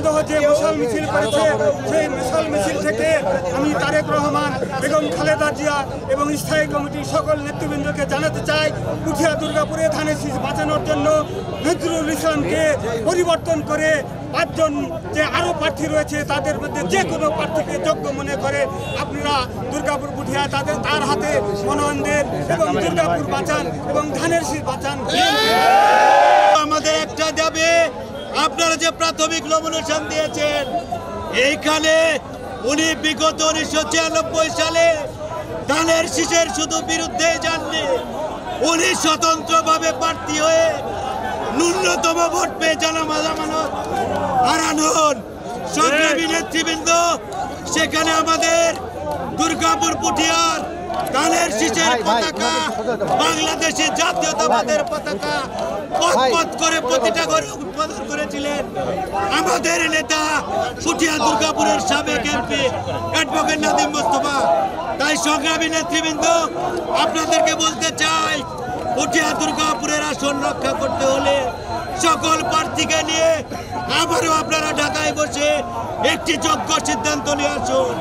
সমাবেত যে বিশাল মিছিল করেছে সেই বিশাল মিছিল থেকে আমি তারেক রহমান বেগম খালেদা জিয়া এবং স্থায়ী কমিটির সকল নেতৃবৃন্দকে জানাতে চাই, পুঠিয়া দুর্গাপুরে ধানের শীষ বাঁচানোর জন্য নজরুল ইসলামকে পরিবর্তন করে 5 জন যে আরও প্রার্থী রয়েছে তাদের মধ্যে যে কোনো প্রার্থীকে যোগ্য মনে করে আপনারা দুর্গাপুর পুঠিয়া তার হাতে মনোনয়ন দেন এবং দুর্গাপুর বাঁচান এবং ধানের শীষ বাঁচান। আমাদের একটা দাবি, আপনারা যে প্রাথমিক নমিনেশন দিয়েছেন এইখানে উনি বিগত 1996 সালে ধানের শীষের শুধু বিরুদ্ধে যাননি, উনি স্বতন্ত্রভাবে প্রার্থী হয়ে ন্যূনতম ভোট পেয়ে জামানত হারানোর সংগ্রামী নেতৃবৃন্দ সেখানে আমাদের দুর্গাপুর পুঠিয়ার ধানের শীষের পতাকা, বাংলাদেশের জাতীয়তাবাদের পতাকা পথ করে প্রতিটা ঘরে উৎপাদন করেছিলেন আমাদের নেতা পুঠিয়া দুর্গাপুরের সাবেক এমপি অ্যাডভোকেট নাদিম মোস্তফা। তাই সংগ্রামী নেতৃবৃন্দ আপনাদেরকে বলতে চাই, পুঠিয়া দুর্গাপুরের আসন রক্ষা করতে হলে সকল প্রার্থীকে নিয়ে আবারও আপনারা ঢাকায় বসে একটি যোগ্য সিদ্ধান্ত নিয়ে আসুন।